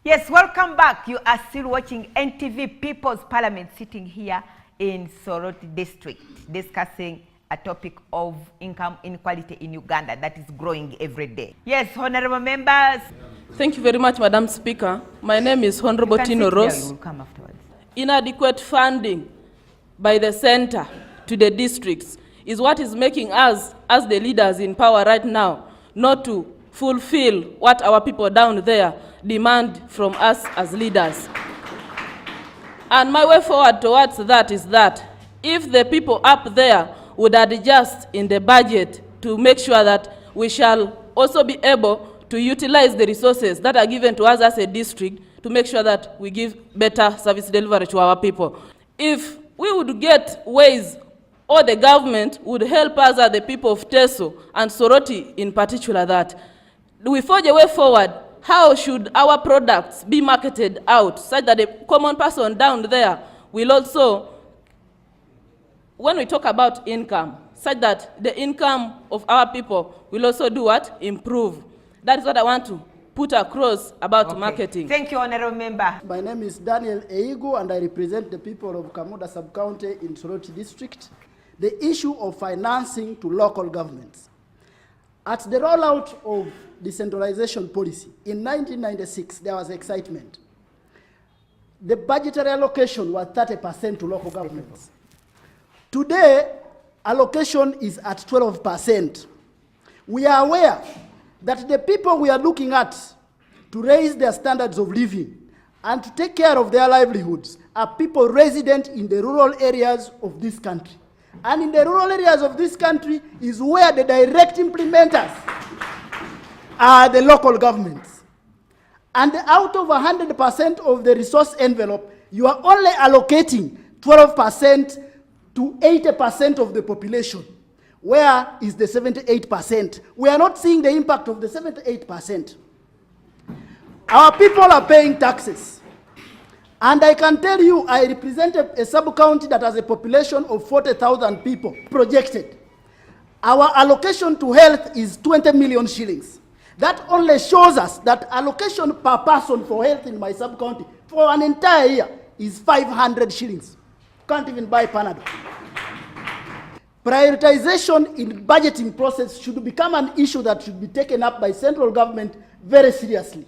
Yes, welcome back. You are still watching NTV People's Parliament, sitting here in Soroti District, discussing a topic of income inequality in Uganda that is growing every day. Yes, honorable members. Thank you very much, Madam Speaker. My name is Honorable Tino Ross. You will come afterwards. Inadequate funding by the center to the districts is what is making us, as the leaders in power right now, not to fulfill what our people down there demand from us as leaders. And my way forward towards that is that if the people up there would adjust in the budget to make sure that we shall also be able to utilize the resources that are given to us as a district to make sure that we give better service delivery to our people. If we would get ways, or the government would help us as the people of Teso and Soroti in particular, that we forge a way forward. How should our products be marketed out such that the common person down there will also, when we talk about income, such that the income of our people will also do what? Improve. That is what I want to put across about marketing. Thank you, honorable member. My name is Daniel Eigo and I represent the people of Kamuda Sub-County in Soroti District. The issue of financing to local governments. At the rollout of decentralization policy in 1996, there was excitement. The budgetary allocation was 30% to local governments. Today, allocation is at 12%. We are aware that the people we are looking at to raise their standards of living and to take care of their livelihoods are people resident in the rural areas of this country. And in the rural areas of this country is where the direct implementers are the local governments. And out of 100% of the resource envelope, you are only allocating 12% to 80% of the population. Where is the 78%? We are not seeing the impact of the 78%. Our people are paying taxes. And I can tell you, I represent a sub-county that has a population of 40,000 people projected. Our allocation to health is 20 million shillings. That only shows us that allocation per person for health in my sub-county for an entire year is 500 shillings. Can't even buy Panadol. Prioritization in budgeting process should become an issue that should be taken up by central government very seriously.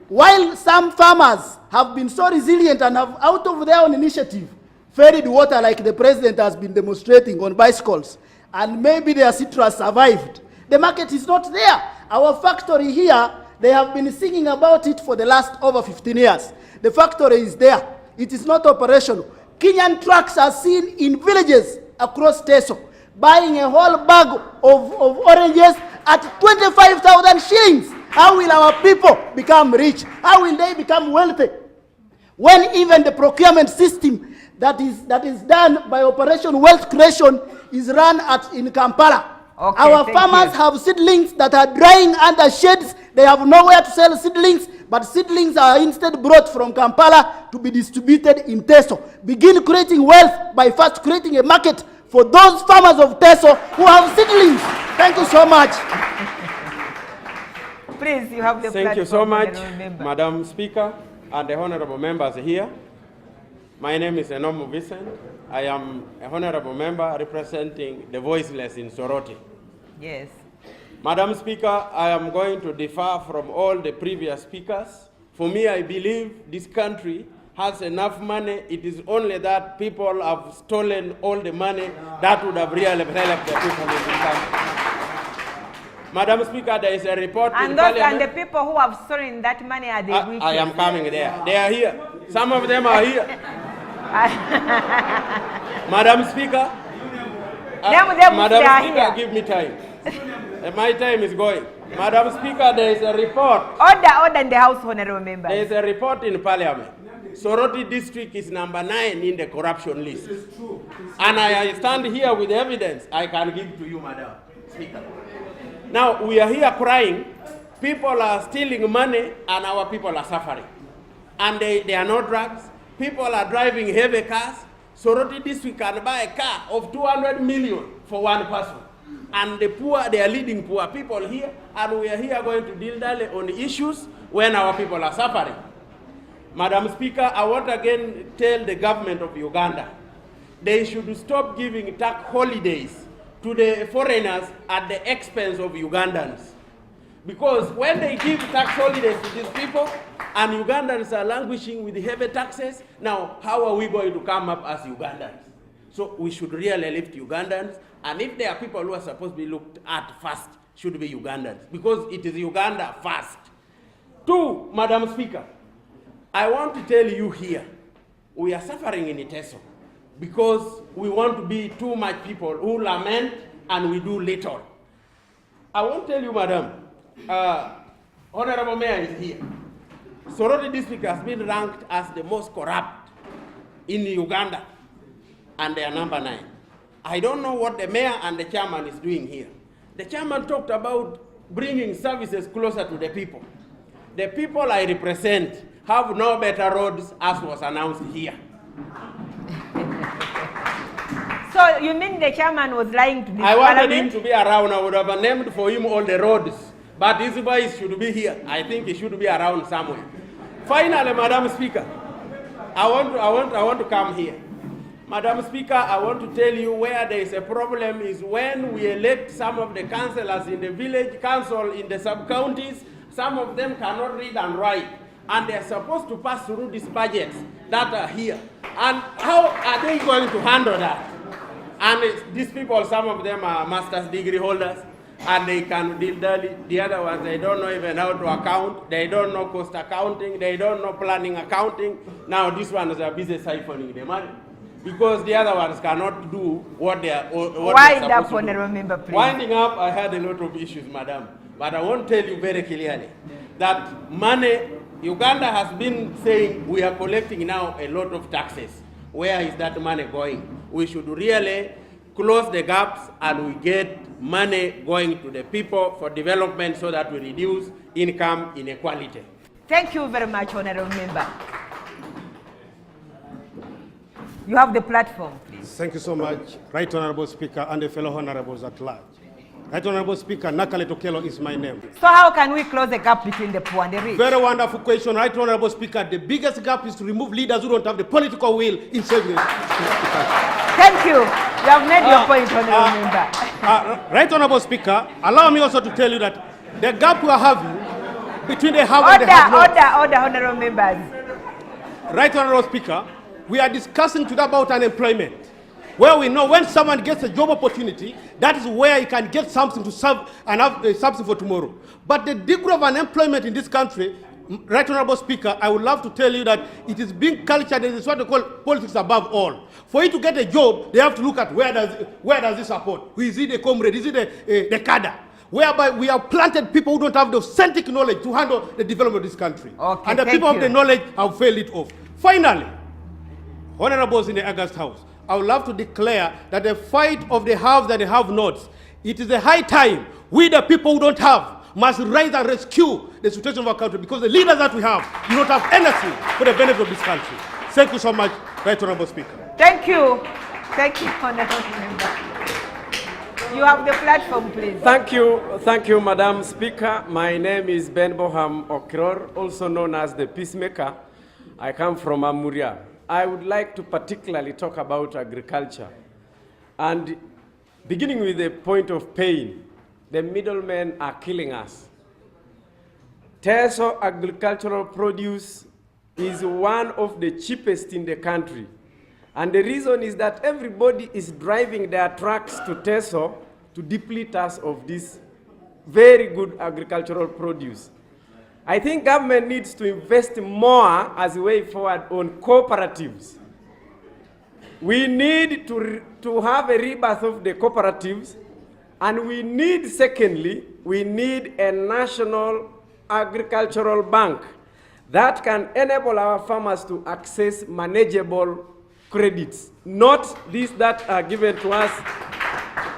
While some farmers have been so resilient and have, out of their own initiative, ferried water like the president has been demonstrating on bicycles, and maybe their citrus survived, the market is not there. Our factory here, they have been singing about it for the last over 15 years. The factory is there. It is not operational. Kenyan trucks are seen in villages across Teso, buying a whole bag of oranges at 25,000 shillings. How will our people become rich? How will they become wealthy? When even the procurement system that is done by Operation Wealth Creation is run in Kampala. Okay, our farmers have seedlings that are drying under shades. They have nowhere to sell seedlings, but seedlings are instead brought from Kampala to be distributed in Teso. Begin creating wealth by first creating a market for those farmers of Teso who have seedlings. Thank you so much. Please, you have the Thank you so much, Madam Speaker, and the honorable members here. My name is Enomo Vincent. I am a honorable member representing the voiceless in Soroti. Yes. Madam Speaker, I am going to differ from all the previous speakers. For me, I believe this country has enough money. It is only that people have stolen all the money that would have really helped the people in this country. Madam Speaker, there is a report in Parliament. And the people who have stolen that money are the richest. I am coming there. They are here. Some of them are here. Madam Speaker, give me time. My time is going. Madam Speaker, there is a report. Order in the House, honorable members. There is a report in Parliament. Soroti District is number 9 in the corruption list. And I stand here with evidence I can give to you, Madam Speaker. Now, we are here crying. People are stealing money and our people are suffering. And they are not drugs. People are driving heavy cars. Soroti District can buy a car of 200 million for one person. And the poor, they are leading poor people here. And we are here going to deal on issues when our people are suffering. Madam Speaker, I want again tell the government of Uganda, they should stop giving tax holidays to the foreigners at the expense of Ugandans. Because when they give tax holidays to these people, and Ugandans are languishing with heavy taxes, now how are we going to come up as Ugandans? So we should really lift Ugandans, and if there are people who are supposed to be looked at first, should be Ugandans, because it is Uganda first. Two, Madam Speaker, I want to tell you here, we are suffering in Iteso because we want to be too much people who lament and we do little. I want to tell you, Madam, Honorable Mayor is here. Soroti district has been ranked as the most corrupt in Uganda, and they are number 9. I don't know what the mayor and the chairman is doing here. The chairman talked about bringing services closer to the people. The people I represent have no better roads as was announced here. So you mean the chairman was lying to this I wanted parliament? him to be around. I would have named for him all the roads. But his voice should be here. I think he should be around somewhere. Finally, Madam Speaker, I want to come here. Madam Speaker, I want to tell you where there is a problem is when we elect some of the councillors in the village council in the sub-counties, some of them cannot read and write, and they are supposed to pass through these budgets that are here. And how are they going to handle that? And these people, some of them are master's degree holders, and they can deal the other ones, they don't know even how to account, they don't know cost accounting, they don't know planning accounting. Now these ones are busy siphoning the money, because the other ones cannot do what they are Wind up, Honorable Member, please. Winding up, I had a lot of issues, Madam, but I want to tell you very clearly that money, Uganda has been saying we are collecting now a lot of taxes. Where is that money going? We should really close the gaps and we get money going to the people for development so that we reduce income inequality. Thank you very much, Honorable Member. You have the platform, please. Thank you so much, Right Honorable Speaker and the fellow honorables at large. Right Honorable Speaker, Nakale Tokelo is my name. So how can we close the gap between the poor and the rich? Very wonderful question, Right Honorable Speaker. The biggest gap is to remove leaders who don't have the political will in saving. Thank you. You have made your point, Honorable Member. Right Honorable Speaker, allow me also to tell you that the gap we are having between the have and the have not. Order, Honorable Members. Right Honorable Speaker, we are discussing today about unemployment, where we know when someone gets a job opportunity, that is where he can get something to serve and have something for tomorrow. But the degree of unemployment in this country, Right Honorable Speaker, I would love to tell you that it is being cultured, and it's what they call politics above all. For you to get a job, they have to look at where does this support? Who is it, a comrade? Is it the cadre? Whereby we have planted people who don't have the authentic knowledge to handle the development of this country. Okay, and the people of the knowledge have failed it off. Finally, honorables in the August House, I would love to declare that the fight of the haves and the have-nots, it is a high time we, the people who don't have, must rise and rescue the situation of our country, because the leaders that we have do not have anything for the benefit of this country. Thank you so much, Right Honorable Speaker. Thank you. Thank you, Honorable Member. You have the platform, please. Thank you, Madam Speaker. My name is Ben Boham Okiror, also known as the Peacemaker. I come from Amuria. I would like to particularly talk about agriculture. And beginning with the point of pain, the middlemen are killing us. Teso agricultural produce is one of the cheapest in the country. And the reason is that everybody is driving their trucks to Teso to deplete us of this very good agricultural produce. I think government needs to invest more as a way forward on cooperatives. We need to have a rebirth of the cooperatives, and we need, secondly, we need a national agricultural bank that can enable our farmers to access manageable credits, not these that are given to us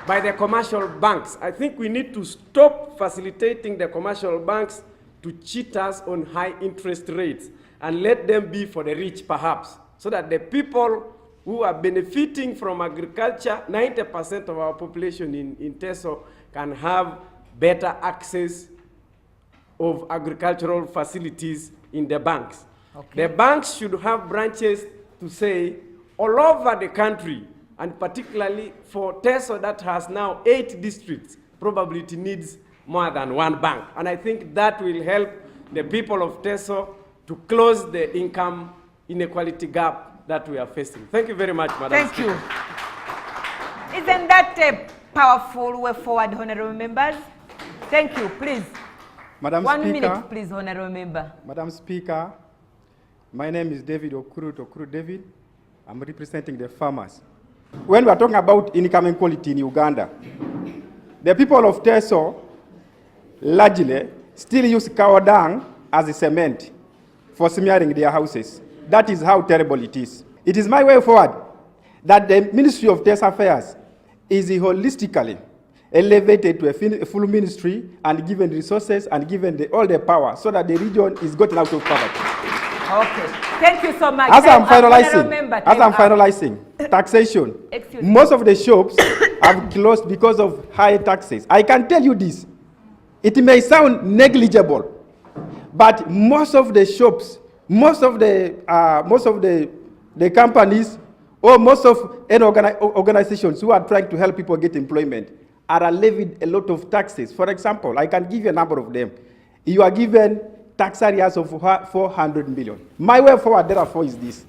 by the commercial banks. I think we need to stop facilitating the commercial banks to cheat us on high interest rates and let them be for the rich, perhaps, so that the people who are benefiting from agriculture, 90% of our population in Teso, can have better access of agricultural facilities in the banks. Okay. The banks should have branches to say all over the country, and particularly for Teso that has now 8 districts, probably it needs more than one bank. And I think that will help the people of Teso to close the income inequality gap that we are facing. Thank you very much, Madam Thank Speaker. you. Isn't that a powerful way forward, honorable members? Thank you, please. Madam 1 Speaker, minute, please, honorable member. Madam Speaker, my name is David Okuru David. I'm representing the farmers. When we are talking about income inequality in Uganda, the people of Teso largely still use cow dung as a cement for smearing their houses. That is how terrible it is. It is my way forward that the Ministry of Teso Affairs is holistically elevated to a full ministry and given resources and given all the power so that the region is gotten out of poverty. Okay, thank you so much. As I'm Honorable member, finalizing taxation, Excuse me. most of the shops have closed because of high taxes. I can tell you this. It may sound negligible, but most of the shops, most of the companies, or most of any organizations who are trying to help people get employment are levied a lot of taxes. For example, I can give you a number of them. You are given tax areas of 400 million. My way forward, therefore, is this.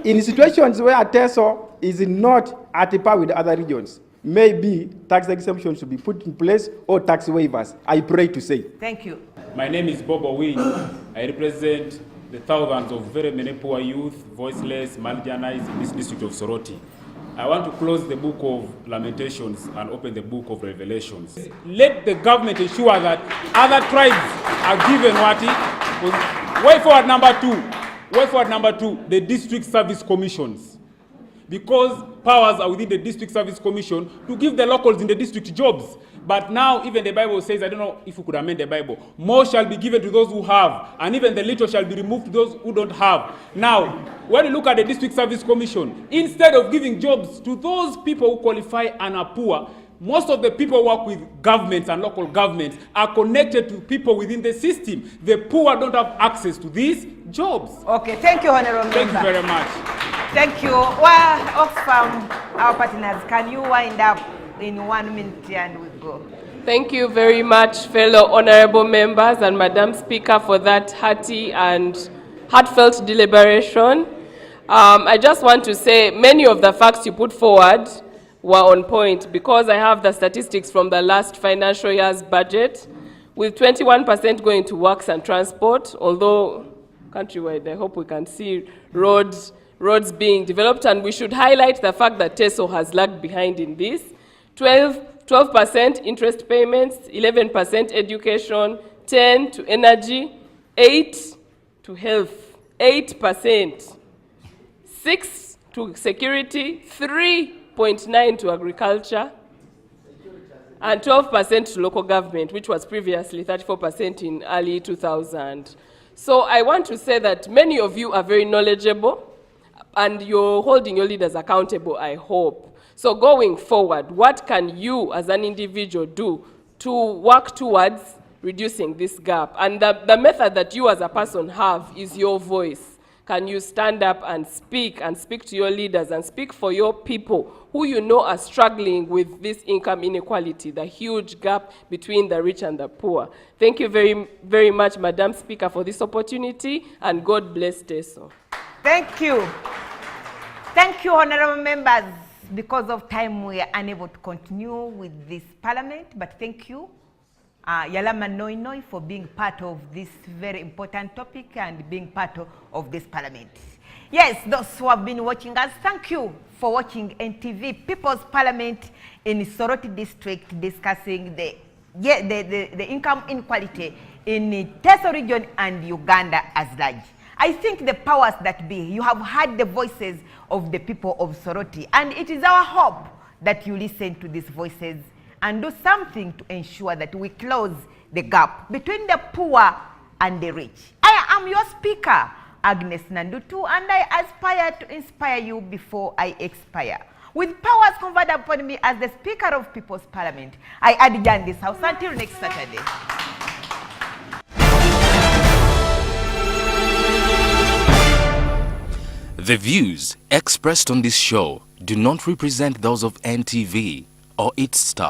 In situations where Teso is not at par with other regions, maybe tax exemptions should be put in place or tax waivers. I pray to say. Thank you. My name is Bob Owin. I represent the thousands of very many poor youth, voiceless, marginalized in this district of Soroti. I want to close the book of Lamentations and open the book of Revelations. Let the government ensure that other tribes are given what way forward number two, the district service commissions. Because powers are within the district service commission to give the locals in the district jobs. But now even the Bible says, I don't know if we could amend the Bible, more shall be given to those who have, and even the little shall be removed to those who don't have. Now, when you look at the district service commission, instead of giving jobs to those people who qualify and are poor, most of the people who work with governments and local governments are connected to people within the system. The poor don't have access to these jobs. Okay, thank you, honorable member. Thank you very much. Thank you. Well, Oxfam, our partners, can you wind up in 1 minute and we go? Thank you very much, fellow honorable members and Madam Speaker, for that hearty and heartfelt deliberation. I just want to say many of the facts you put forward were on point because I have the statistics from the last financial year's budget, with 21% going to works and transport, although countrywide, I hope we can see roads being developed, and we should highlight the fact that Teso has lagged behind in this. 12% interest payments, 11% education, 10% to energy, 8% to health, 8%, 6% to security, 3.9% to agriculture, and 12% to local government, which was previously 34% in early 2000. So I want to say that many of you are very knowledgeable, and you're holding your leaders accountable, I hope. So going forward, what can you as an individual do to work towards reducing this gap? And the method that you as a person have is your voice. Can you stand up and speak to your leaders and speak for your people who you know are struggling with this income inequality, the huge gap between the rich and the poor? Thank you very, very much, Madam Speaker, for this opportunity, and God bless Teso. Thank you. Thank you, honorable members. Because of time, we are unable to continue with this parliament, but thank you, Yalama Noinoi, for being part of this very important topic and being part of this parliament. Yes, those who have been watching us, thank you for watching NTV People's Parliament in Soroti District, discussing the income inequality in Teso region and Uganda as large. I think the powers that be, you have heard the voices of the people of Soroti, and it is our hope that you listen to these voices and do something to ensure that we close the gap between the poor and the rich. I am your speaker, Agnes Nandutu, and I aspire to inspire you before I expire. With powers conferred upon me as the Speaker of People's Parliament, I adjourn this house until next Saturday. The views expressed on this show do not represent those of NTV or its staff.